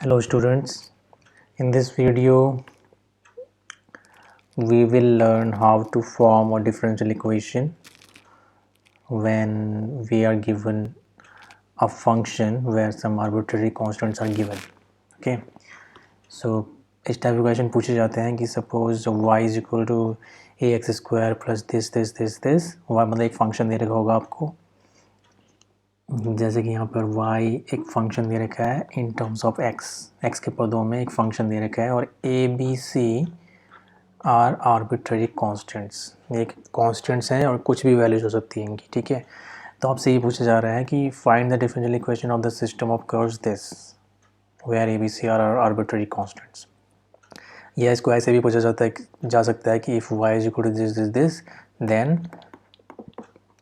Hello students, in this video we will learn how to form a differential equation when we are given a function where some arbitrary constants are given. Okay, so इस type के question पूछे जाते हैं कि suppose y is equal to a x square plus this y मतलब एक function दे रखा होगा आपको, जैसे कि यहाँ पर y एक फंक्शन दे रखा है इन टर्म्स ऑफ x के पदों में एक फंक्शन दे रखा है और a b c are arbitrary constants, एक कॉन्स्टेंट्स हैं और कुछ भी वैल्यूज हो सकती हैं इनकी। ठीक है, तो आपसे ये पूछा जा रहा है कि find the differential equation of the system of curves this where a b c are arbitrary constants. या इसको ऐसे भी पूछा जा सकता है कि if y is equal to this then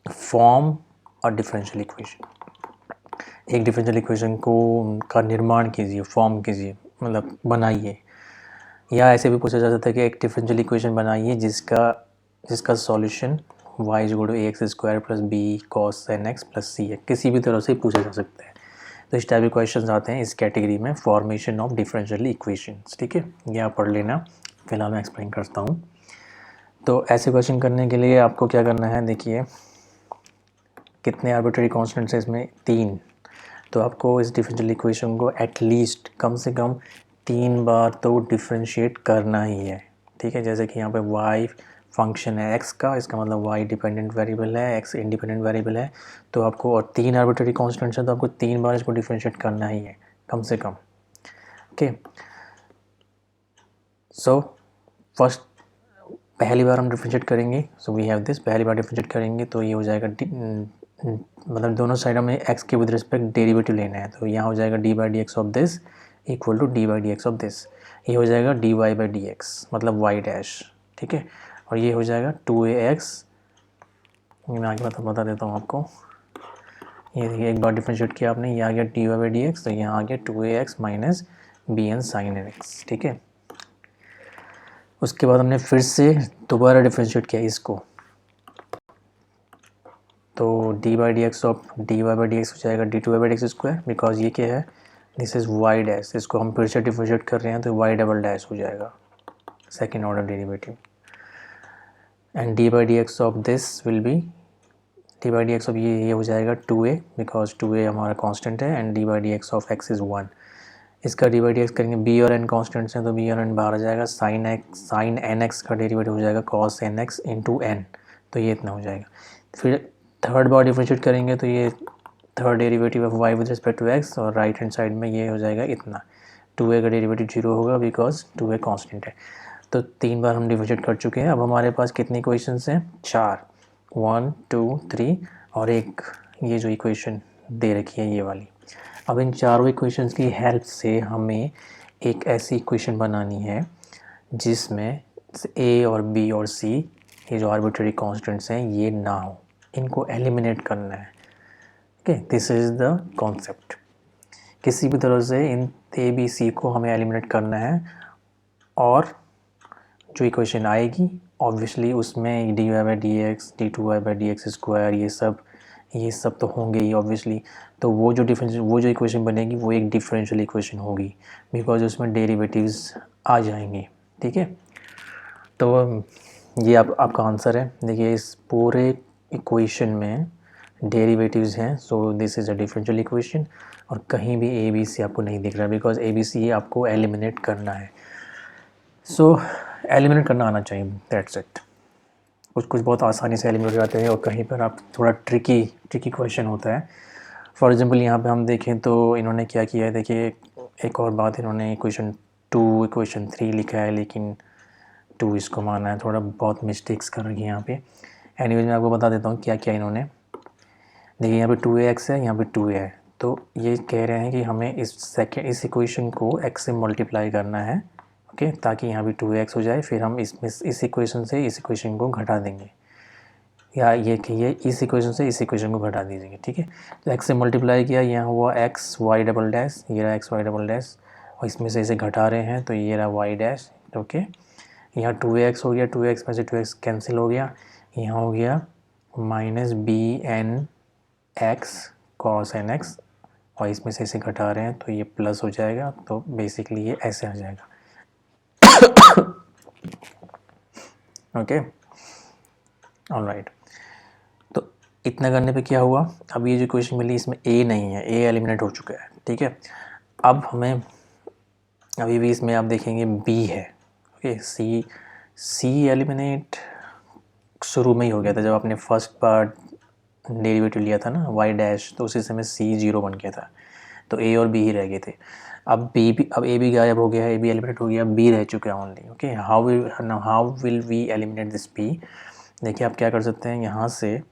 form a differential equation, एक डिफरेंशियल इक्वेशन को का निर्माण कीजिए, फॉर्म कीजिए, मतलब बनाइए। या ऐसे भी पूछा जा सकता है कि एक डिफरेंशियल इक्वेशन बनाइए जिसका solution y is equal to a x square plus b cos n x plus c है, किसी भी तरह से पूछा जा सकता है। तो इस टाइप के क्वेश्चन आते हैं इस कैटेगरी में, फॉर्मेशन ऑफ डिफरेंशियल इक्वेशंस। ठीक है, ये आप पढ़ लेना, फिलहाल मैं एक्सप्लेन करता हूँ। तो ऐसे क्वेश्चन करने के लिए आपको क्या करना है, देखिए कितने आर्बिट्ररी कॉन्स्टेंट्स हैं इसमें, 3। तो आपको इस डिफरेंशियल इक्वेशन को एटलीस्ट कम से कम 3 बार तो डिफ्रेंशिएट करना ही है। ठीक है, जैसे कि यहाँ पे y फंक्शन है x का, इसका मतलब y डिपेंडेंट वेरिएबल है, x इंडिपेंडेंट वेरिएबल है। तो आपको, और 3 आर्बिट्ररी कॉन्स्टेंट्स हैं, तो आपको 3 बार इसको डिफ्रेंशिएट करना ही है कम से कम। ओके, सो फर्स्ट पहली बार हम डिफ्रेंशिएट करेंगे, सो वी हैव दिस, पहली बार डिफ्रेंशिएट करेंगे तो ये हो जाएगा मतलब दोनों साइड में x के विद रिस्पेक्ट डेरिवेटिव लेना है, तो यहाँ हो जाएगा d by d x of this equal to d by d x of this, ये हो जाएगा d y by d x मतलब y डैश। ठीक है, और ये हो जाएगा 2ax, मैं आगे बता देता हूँ आपको। ये देखिए एक बार डिफ्रेंशिएट किया आपने, ये आ गया d y by d x, तो यहाँ आ गया 2ax minus b n sine n x. ठीक है, उसके बाद हमने फिर से दोबारा डिफ्रेंशिएट किया इसको, तो d by d x of d y by d x हो जाएगा d two y by d x square, because ये क्या है, दिस इज़ वाई डैश, इसको हम फिर से डिफ्रेंशिएट कर रहे हैं तो वाई डबल डैश हो जाएगा, second order derivative. And d by d x of this will be d by d x of ये हो जाएगा 2a, बिकॉज 2a हमारा कांस्टेंट है, and d by d x of x is 1। इसका d by d x करेंगे, b और n constants हैं तो b और n बाहर आ जाएगा, साइन एन एक्स का डेरिवेटिव हो जाएगा cos n x into n, तो ये इतना हो जाएगा। फिर थर्ड बार डिफरेंशिएट करेंगे तो ये third derivative of y with respect to x, और राइट हैंड साइड में ये हो जाएगा इतना, 2a का डेरिवेटिव 0 होगा बिकॉज 2a कांस्टेंट है। तो 3 बार हम डिफरेंशिएट कर चुके हैं। अब हमारे पास कितनी इक्वेशंस हैं, 4, 1 2 3 और एक ये जो इक्वेशन दे रखी है ये वाली। अब इन चारों इक्वेशंस की हेल्प से हमें एक ऐसी इक्वेशन बनानी है जिसमें a और b और c ये जो आर्बिट्ररी कांस्टेंट्स हैं ये ना हो, इनको एलिमिनेट करना है। Okay, this is the concept. किसी भी तरह से इन ए बी सी को हमें एलिमिनेट करना है, और जो इक्वेशन आएगी ऑब्वियसली उसमें d y by d x, d two y by d x square, ये सब तो होंगे ही ऑब्वियसली। तो वो जो इक्वेशन बनेगी वो एक डिफरेंशियल इक्वेशन होगी, बिकॉज उसमें डेरिवेटिव्स आ जाएंगे। ठीक है, तो ये आपका आंसर है। देखिए इस पूरे इक्वेशन में डेरिवेटिव्स हैं, so this is a differential equation, और कहीं भी ए बी सी आपको नहीं दिख रहा बिकॉज ए बी सी आपको एलिमिनेट करना है। सो एलिमिनेट करना आना चाहिए, दैट्स इट। कुछ बहुत आसानी से एलिमिनेट हो जाते हैं, और कहीं पर आप थोड़ा ट्रिकी क्वेश्चन होता है। फॉर एग्जांपल यहाँ पे हम देखें तो इन्होंने क्या किया है, देखिए एक और बात, इन्होंने इक्वेशन 2 इक्वेशन 3 लिखा है लेकिन 2 इसको माना है, थोड़ा बहुत मिस्टेक्स कर रही है यहाँ पे। एनीवेज मैं आपको बता देता हूँ क्या क्या इन्होंने, देखिए यहाँ पे 2ax है, यहाँ पे 2a है, तो ये कह रहे हैं कि हमें इस इक्वेशन को x से मल्टीप्लाई करना है। ओके, ताकि यहाँ भी 2x हो जाए, फिर हम इस इक्वेशन से इस इक्वेशन को घटा देंगे, या ये कि ये इस इक्वेशन से इस इक्वेशन को घटा दीजिए। ठीक है, तो x से मल्टीप्लाई किया, यहाँ हुआ x y डबल डैश, ये रहा x y डबल डैश, और इसमें से इसे घटा रहे हैं तो ये रहा y डैश। ओके, यहाँ 2x हो गया, 2x में से 2x कैंसिल हो गया, यहाँ हो गया minus b n x cos n x और इसमें से इसे घटा रहे हैं तो ये प्लस हो जाएगा, तो बेसिकली ये ऐसे आ जाएगा। Okay, alright. तो इतना करने पे क्या हुआ, अब ये जो क्वेश्चन मिली इसमें ए नहीं है, ए एलिमिनेट हो चुका है। ठीक है, अब हमें अभी भी इसमें आप देखेंगे बी है। ओके, सी एलिमिनेट शुरू में ही हो गया था जब आपने फर्स्ट पार्ट डेरिवेटिव लिया था ना वाई डैश, तो उसी समय सी 0 बन गया था, तो ए और बी ही रह गए थे। अब ए भी गायब हो गया है, ए बी एलिमिनेट हो गया, बी रह चुका है only. Okay, how will we eliminate this b. देखिए आप क्या कर सकते हैं, यहाँ से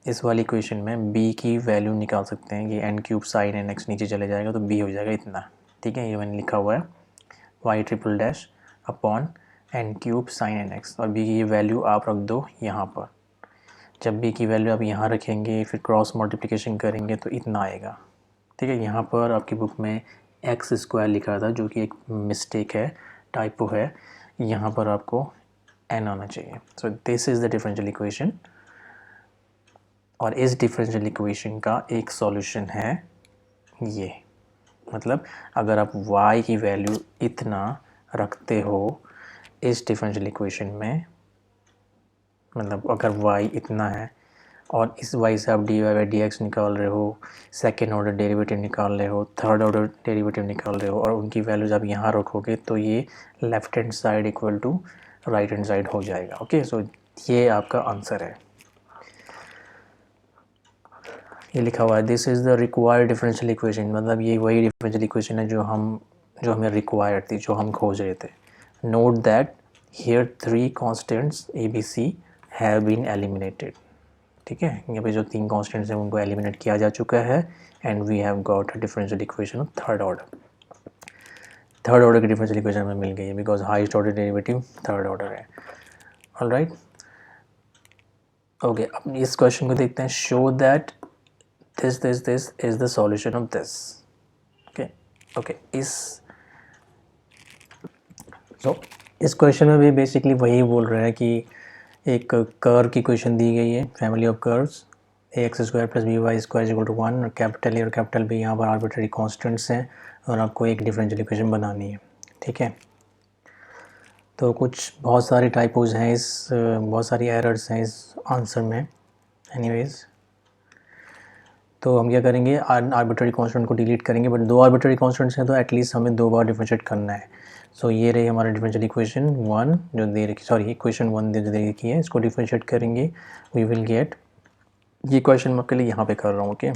इस वाली इक्वेशन में b की वैल्यू निकाल सकते हैं कि n cube sine n x नीचे चले जाएगा तो b हो जाएगा इतना। ठीक है, ये मैंने लिखा हुआ है y triple dash upon n cube sine n x, और b की ये वैल्यू आप रख दो यहाँ पर। जब b की वैल्यू आप यहाँ रखेंगे फिर क्रॉस मल्टीप्लिकेशन करेंगे तो इतना आएगा। ठीक है, यहाँ पर आपकी बुक में एक्स स्क्वायर लिखा था जो कि एक मिस्टेक है, टाइपो है, यहाँ पर आपको n आना चाहिए। So this is the differential equation, और इस डिफरेंशियल इक्वेशन का एक सॉल्यूशन है ये। मतलब अगर आप y की वैल्यू इतना रखते हो इस डिफरेंशियल इक्वेशन में, मतलब अगर y इतना है और इस y से आप dy बाई डी एक्स निकाल रहे हो, सेकेंड ऑर्डर डेरिवेटिव निकाल रहे हो, थर्ड ऑर्डर डेरिवेटिव निकाल रहे हो, और उनकी वैल्यूज़ आप यहाँ रखोगे तो ये left hand side equal to right hand side हो जाएगा। ओके, सो ये आपका आंसर है। ये लिखा हुआ है this is the required differential equation, मतलब ये वही डिफरेंशियल इक्वेशन है जो हमें रिक्वायर्ड थी, जो हम खोज रहे थे। Note that here 3 constants a b c have been eliminated. ठीक है, यहाँ पे जो 3 कॉन्स्टेंट्स हैं उनको एलिमिनेट किया जा चुका है, and we have got a differential equation of third order की डिफरेंशियल इक्वेशन हमें मिल गई है because highest order derivative third order है। ऑलराइट, ओके, अब इस क्वेश्चन को देखते हैं। Show that this is the solution of this। okay इस क्वेश्चन में भी बेसिकली वही बोल रहा है कि एक कर्व की क्वेश्चन दी गई है, family of curves a x square plus b y square equal to 1, और कैपिटल ए और कैपिटल बी यहाँ पर आर्बिट्ररी कॉन्स्टेंट्स हैं, और आपको एक डिफरेंशियल इक्वेशन बनानी है। ठीक है, तो बहुत सारी टाइपोज हैं बहुत सारी एरर्स हैं इस आंसर में। एनीवेज, तो हम क्या करेंगे, आर्बिट्ररी कांस्टेंट को डिलीट करेंगे, बट 2 आर्बिट्ररी कांस्टेंट्स हैं तो एटलीस्ट हमें 2 बार डिफरेंशिएट करना है। सो ये रही हमारा डिफरेंशियल इक्वेशन 1 जो दे रखी, सॉरी इक्वेशन 1 जो दे रखी है, इसको डिफरेंशिएट करेंगे, वी विल गेट, ये क्वेश्चन मैं आपके लिए यहाँ पे कर रहा हूँ। ओके,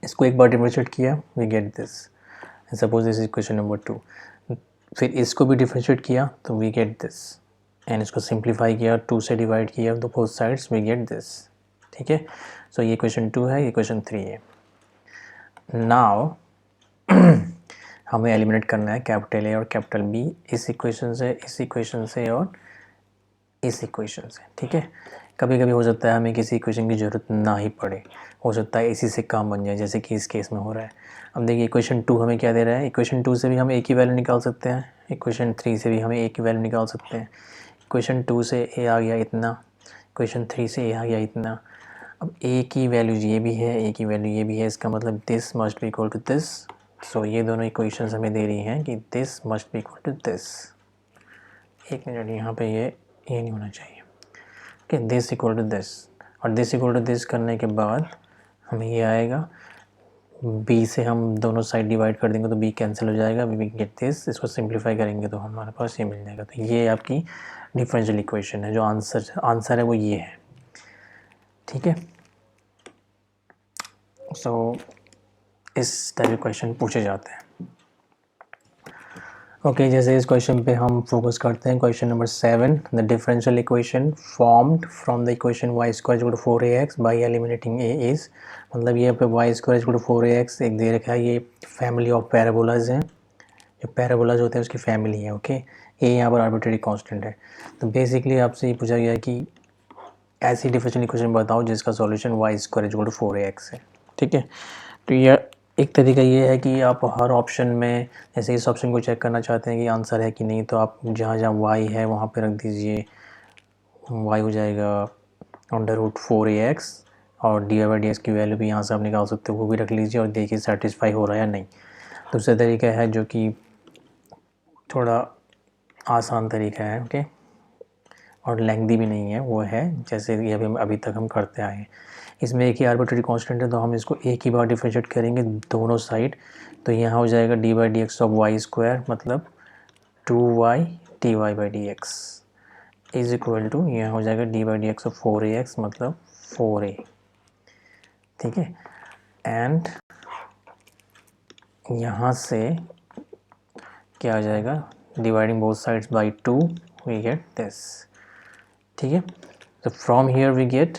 इसको एक बार डिफरेंशिएट किया, we get this, suppose this is equation number 2। फिर इसको भी डिफरेंशिएट किया तो वी गेट दिस, एंड इसको सिंप्लीफाई किया, 2 से डिवाइड किया तो both sides we get this. ठीक है, सो ये क्वेश्चन 2 है, ये क्वेश्चन 3 है। नाउ हमें एलिमिनेट करना है कैपिटल ए और कैपिटल बी इस इक्वेशन से, इस इक्वेशन से और इस इक्वेशन से। ठीक है, कभी कभी हो सकता है हमें किसी इक्वेशन की ज़रूरत ना ही पड़े, हो सकता है इसी से काम बन जाए, जैसे कि इस केस में हो रहा है। अब देखिए इक्वेशन 2 हमें क्या दे रहा है, इक्वेशन 2 से भी हम ए की वैल्यू निकाल सकते हैं, इक्वेशन 3 से भी हमें ए की वैल्यू निकाल सकते हैं। इक्वेशन 2 से ए आ गया इतना, इक्वेशन 3 से ए आ गया इतना। अब ए की वैल्यू ये भी है, ए की वैल्यू ये भी है, इसका मतलब this must be equal to this. So ये दोनों इक्वेशंस हमें दे रही हैं कि this must be equal to this. एक मिनट, यहाँ पे ये नहीं होना चाहिए। Okay, this equal to this, और दिस इक्वल टू दिस करने के बाद हमें ये आएगा, b से हम दोनों साइड डिवाइड कर देंगे तो b कैंसिल हो जाएगा, वी गेट दिस, इसको सिंप्लीफाई करेंगे तो हमारे पास ये मिल जाएगा। तो ये आपकी डिफरेंशियल इक्वेशन है, जो आंसर है वो ये है। ठीक है, सो इस टाइप के क्वेश्चन पूछे जाते हैं। ओके, जैसे इस क्वेश्चन पे हम फोकस करते हैं, question number 7, the differential equation formed from the equation y square equal to 4ax by eliminating a is, मतलब ये पे Y square equal to 4ax एक दे रखा है, ये फैमिली ऑफ पैराबोलाज हैं, जो पैराबोलाज होते हैं उसकी फैमिली है। ओके, ए यहाँ पर आर्बिट्ररी कांस्टेंट है। तो बेसिकली आपसे ये पूछा गया कि ऐसी डिफरेंशियल इक्वेशन बताओ जिसका solution y square equal to 4ax है। ठीक है, तो ये एक तरीका ये है कि आप हर ऑप्शन में, जैसे इस ऑप्शन को चेक करना चाहते हैं कि आंसर है कि नहीं, तो आप जहाँ जहाँ वाई है वहाँ पे रख दीजिए, वाई हो जाएगा अंडर रूट 4ax, और d y by d x की वैल्यू भी यहाँ से आप निकाल सकते हो, वो भी रख लीजिए और देखिए सेटिस्फाई हो रहा है या नहीं। दूसरा तरीका है जो कि थोड़ा आसान तरीका है, ओके, और लेंथी भी नहीं है, वो है जैसे ये अभी तक हम करते आए हैं। इसमें एक ही आर्बिट्रेरी कांस्टेंट है तो हम इसको एक ही बार डिफरेंशिएट करेंगे दोनों साइड। तो यहाँ हो जाएगा d by d x of y square मतलब 2y dy by d x is equal to, यहाँ हो जाएगा d by d x of 4ax मतलब 4a, ठीक है। एंड यहाँ से क्या आ जाएगा, dividing both sides by 2 we get this, ठीक है। तो from here we get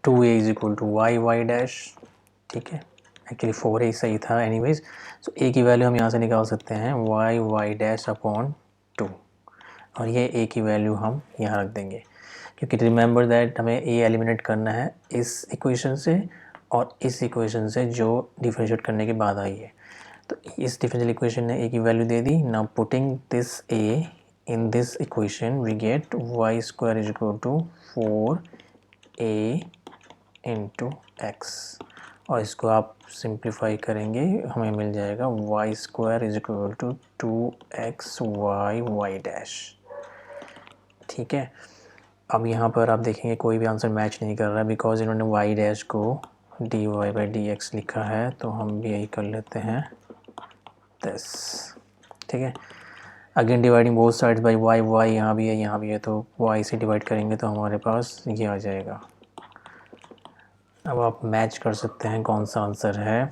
2a is equal to y dash, ठीक है। एक्चुअली 4a सही था एनीवेज। सो a की वैल्यू हम यहाँ से निकाल सकते हैं y डैश अपॉन 2, और ये a की वैल्यू हम यहाँ रख देंगे, क्योंकि रिमेंबर दैट हमें a एलिमिनेट करना है इस इक्वेशन से और इस इक्वेशन से जो डिफरेंशिएट करने के बाद आई है। तो इस डिफरेंशियल इक्वेशन ने a की वैल्यू दे दी। Now putting this a in this equation we get y square is equal to 4a into x, और इसको आप सिंप्लीफाई करेंगे हमें मिल जाएगा y square is equal to 2xy y dash, ठीक है। अब यहाँ पर आप देखेंगे कोई भी आंसर मैच नहीं कर रहा है बिकॉज इन्होंने y डैश को dy बाई डी एक्स लिखा है, तो हम भी यही कर लेते हैं दिस, ठीक है। Again dividing both sides by y यहाँ भी है यहाँ भी है, तो y से डिवाइड करेंगे तो हमारे पास ये आ जाएगा। अब आप मैच कर सकते हैं कौन सा आंसर है।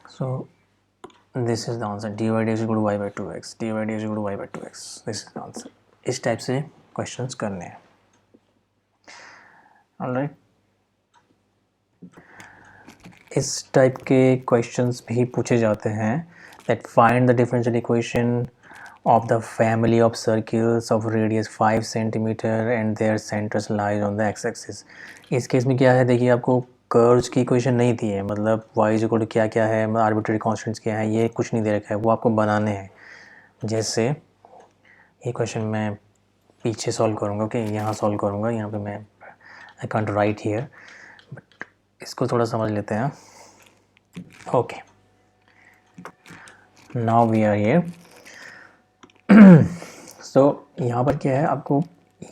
So this is the answer, d y d is equal to y by 2x, d y d is equal to y by 2x, this is the answer. इस टाइप से क्वेश्चंस करने हैं, ऑलराइट। इस type के questions भी पूछे जाते हैं that find the differential equation of the family of circles of radius 5 cm and their centers lies on the x-axis। इस केस में क्या है, देखिए आपको कर्व्स की इक्वेशन नहीं दी है, मतलब y इज इक्वल टू क्या क्या है, आर्बिट्रेरी कांस्टेंट्स क्या है, ये कुछ नहीं दे रखा है, वो आपको बनाने हैं। जैसे ये क्वेश्चन मैं पीछे सॉल्व करूँगा, ओके, यहाँ सॉल्व करूँगा, यहाँ पे मैं I can't write here, but इसको थोड़ा समझ लेते हैं, okay. Now we are here. So यहाँ पर क्या है, आपको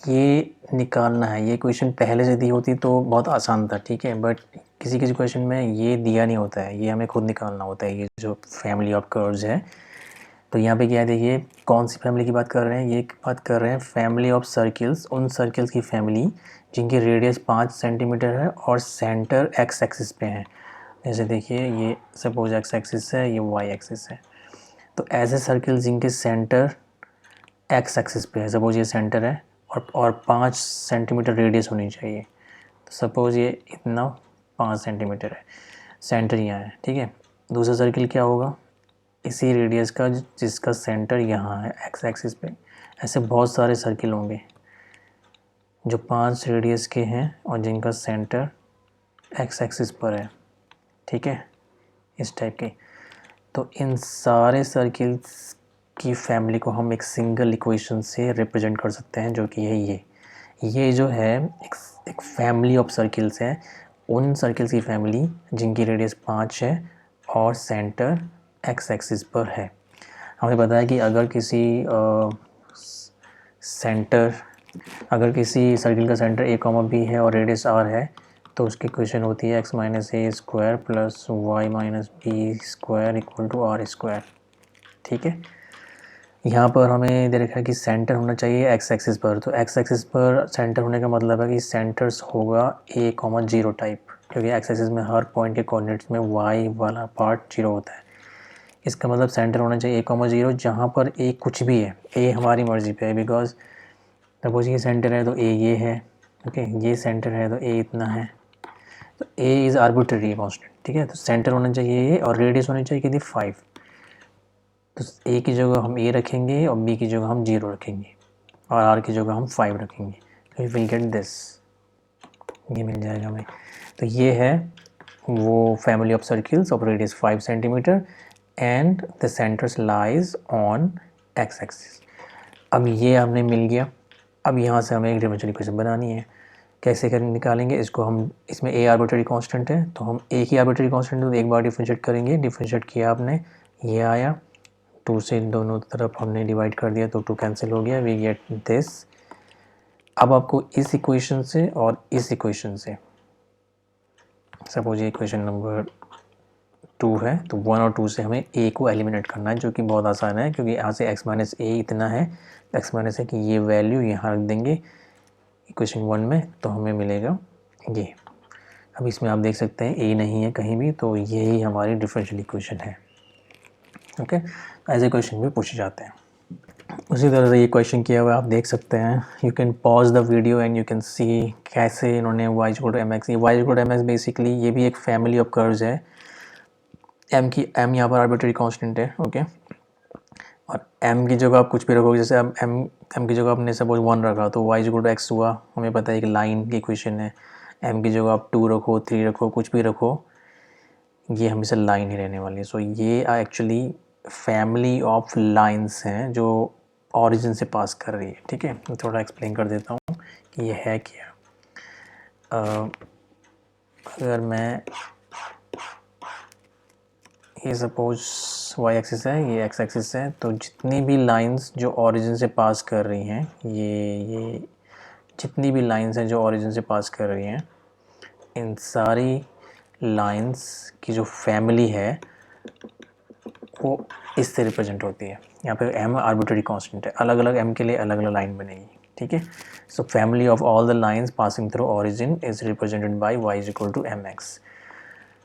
ये निकालना है, ये क्वेश्चन पहले से दी होती तो बहुत आसान था, ठीक है, बट किसी किसी क्वेश्चन में ये दिया नहीं होता है, ये हमें खुद निकालना होता है, ये जो फैमिली ऑफ कर्व्स है। तो यहाँ पे क्या है, देखिए कौन सी फैमिली की बात कर रहे हैं, ये बात कर रहे हैं फैमिली ऑफ सर्किल्स, उन सर्किल्स की फैमिली जिनकी रेडियस 5 सेंटीमीटर है और सेंटर एक्स एक्सिस पे है। जैसे देखिए ये सपोज एक्स एक्सिस है, ये वाई एक्सिस है, तो ऐसे सर्किल जिनके सेंटर एक्स एक्सिस पे है, सपोज ये सेंटर है और 5 सेंटीमीटर रेडियस होनी चाहिए, तो सपोज ये इतना 5 सेंटीमीटर है, सेंटर यहाँ है, ठीक है। दूसरा सर्किल क्या होगा, इसी रेडियस का जिसका सेंटर यहाँ है एक्स एक्सिस पे। ऐसे बहुत सारे सर्किल होंगे जो 5 रेडियस के हैं और जिनका सेंटर एक्स एक्सिस पर है, ठीक है, इस टाइप के। तो इन सारे सर्किल्स की फैमिली को हम एक सिंगल इक्वेशन से रिप्रेजेंट कर सकते हैं, जो कि है ये जो है एक फैमिली ऑफ सर्किल्स है, उन सर्किल्स की फैमिली जिनकी रेडियस 5 है और सेंटर एक्स एक्सिस पर है। हमें पता है कि अगर किसी सर्किल का सेंटर a, b है और रेडियस r है, तो उसकी इक्वेशन होती है x minus a square plus y minus b square equal to r square, ठीक है। यहाँ पर हमें दे रखा है कि सेंटर होना चाहिए एक्स एक्सिस पर, तो एक्स एक्सिस पर सेंटर होने का मतलब है कि सेंटर्स होगा a, 0 टाइप, क्योंकि एक्स एक्सिस में हर पॉइंट के कोऑर्डिनेट्स में y वाला पार्ट 0 होता है। इसका मतलब सेंटर होना चाहिए a, 0 जहाँ पर a कुछ भी है, a हमारी मर्ज़ी पे है, बिकॉज सपोज ये सेंटर है तो a ये है, ओके, ये सेंटर है तो a इतना है, तो a इज़ आर्बिट्रेरी कांस्टेंट, ठीक है। तो सेंटर होना चाहिए ये और रेडियस होनी चाहिए कितनी 5, तो a की जगह हम a रखेंगे और b की जगह हम 0 रखेंगे और r की जगह हम 5 रखेंगे, तो विल गेट दिस, ये मिल जाएगा हमें। तो ये है वो family of circles of radius 5 centimetre and the centers lies on x axis। अब ये हमने मिल गया। अब यहाँ से हमें एक डिफरेंशियल इक्वेशन बनानी है। कैसे कर निकालेंगे इसको हम, इसमें ए आर्बिट्रेरी कांस्टेंट है तो हम एक ही आर्बिट्रेरी कांस्टेंट तो एक बार डिफरेंशिएट करेंगे। डिफरेंशिएट किया आपने, ये आया, 2 से दोनों तरफ हमने डिवाइड कर दिया तो 2 कैंसिल हो गया, वी गेट दिस। अब आपको इस इक्वेशन से और इस इक्वेशन से, सपोज ये इक्वेशन नंबर 2 है तो 1 और 2 से हमें a को एलिमिनेट करना है, जो कि बहुत आसान है क्योंकि यहाँ से x माइनस ए इतना है, x माइनस ए की ये वैल्यू यहाँ रख देंगे इक्वेशन 1 में तो हमें मिलेगा ये। अब इसमें आप देख सकते हैं a नहीं है कहीं भी, तो यही हमारी डिफरेंशियल इक्वेशन है। ओके, ऐसे क्वेश्चन भी पूछे जाते हैं। उसी तरह से ये क्वेश्चन किया हुआ आप देख सकते हैं। You can pause the video and you can see कैसे इन्होंने y equal to m x, ये y equal to m x basically ये भी एक फैमिली ऑफ कर्व्स है। m यहाँ पर आर्बिट्रेरी कांस्टेंट है, ओके, और m की जगह आप कुछ भी रखोगे, जैसे अब m की जगह आपने सपोज 1 रखा तो y इक्वल टू एक्स हुआ, हमें पता है एक लाइन की इक्वेशन है। m की जगह आप 2 रखो, 3 रखो, कुछ भी रखो, ये हमेशा लाइन ही रहने वाली है। सो ये एक्चुअली फैमिली ऑफ लाइंस हैं जो ऑरिजिन से पास कर रही है। ठीक है, मैं थोड़ा एक्सप्लेन कर देता हूँ कि ये है क्या। अगर मैं ये सपोज y एक्सिस है, ये x एक्सिस है, तो जितनी भी लाइंस जो ऑरिजिन से पास कर रही हैं, ये जितनी भी लाइंस हैं जो ऑरिजिन से पास कर रही हैं, इन सारी लाइंस की जो फैमिली है वो इससे रिप्रेजेंट होती है। यहाँ पे m आर्बिट्रेरी कांस्टेंट है, अलग अलग m के लिए अलग अलग लाइन बनेगी। ठीक है, so family of all the lines passing through origin is represented by y is equal to m x.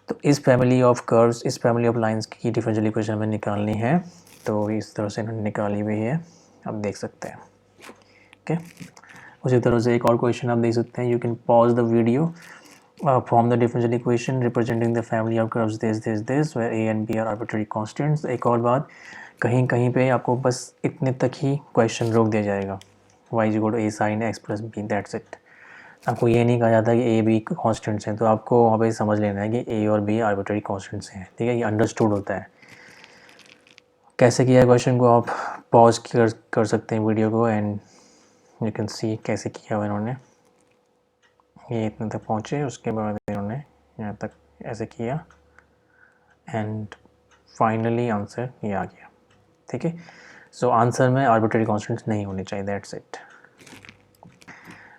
तो इस फैमिली ऑफ कर्व्स, इस फैमिली ऑफ लाइंस की डिफरेंशियल इक्वेशन हमें निकालनी है, तो इस तरह से इन्होंने निकाली हुई है, आप देख सकते हैं। ओके, उसी तरह से एक और क्वेश्चन आप देख सकते हैं। You can pause the video, form the differential equation representing the family of curves this where a and b are arbitrary constants। एक और बात, कहीं कहीं पे आपको बस इतने तक ही क्वेश्चन रोक दिया जाएगा, y is equal to a sin x plus b, that's it. आपको ये नहीं कहा जाता कि a b कॉन्स्टेंट्स हैं, तो आपको वहाँ पे समझ लेना है कि a और b आर्बिट्ररी कॉन्स्टेंट्स हैं। ठीक है, ये अंडरस्टूड होता है। कैसे किया है क्वेश्चन को आप पॉज कर सकते हैं वीडियो को एंड यू कैन सी कैसे किया हुआ इन्होंने। ये इतने तक पहुँचे, उसके बाद इन्होंने यहाँ तक ऐसे किया एंड फाइनली आंसर ये आ गया। ठीक है, सो आंसर में आर्बिट्रेरी कॉन्स्टेंट्स नहीं होने चाहिए, दैट्स इट।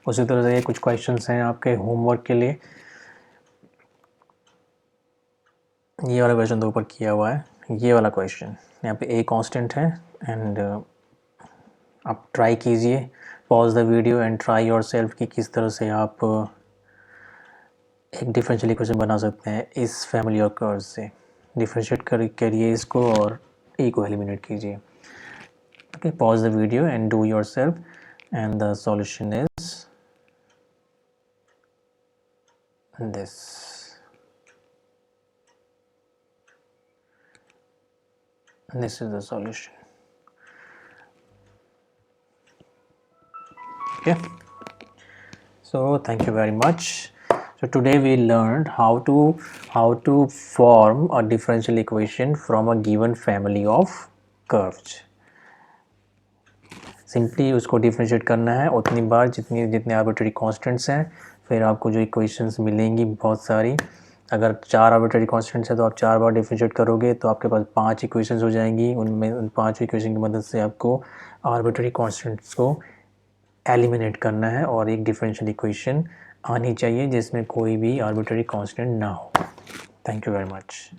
उसी तरह से ये कुछ क्वेश्चंस हैं आपके होमवर्क के लिए। ये वाला क्वेश्चन तो ऊपर किया हुआ है, ये वाला क्वेश्चन यहाँ पे ए कांस्टेंट है एंड आप ट्राई कीजिए, pause the video and try yourself कि किस तरह से आप एक डिफरेंशियल इक्वेशन बना सकते हैं इस फैमिली ऑफ कर्व्स से। डिफरेंशिएट करिए इसको और ए को एलिमिनेट कीजिए। Okay, pause the video and do yourself and the solution is this. This is the solution. Okay, so thank you very much. So today we learned how to form a differential equation from a given family of curves. Simply उसको differentiate करना है उतनी बार जितने arbitrary constants हैं, फिर आपको जो equations मिलेंगी बहुत सारी। अगर 4 आर्बिट्रेरी कांस्टेंट्स है तो आप 4 बार डिफरेंशिएट करोगे तो आपके पास 5 इक्वेशंस हो जाएंगी। उनमें उन 5 इक्वेशन की मदद से आपको आर्बिट्रेरी कांस्टेंट्स को एलिमिनेट करना है और एक डिफरेंशियल इक्वेशन आनी चाहिए जिसमें कोई भी आर्बिट्रेरी कांस्टेंट ना हो। Thank you very much.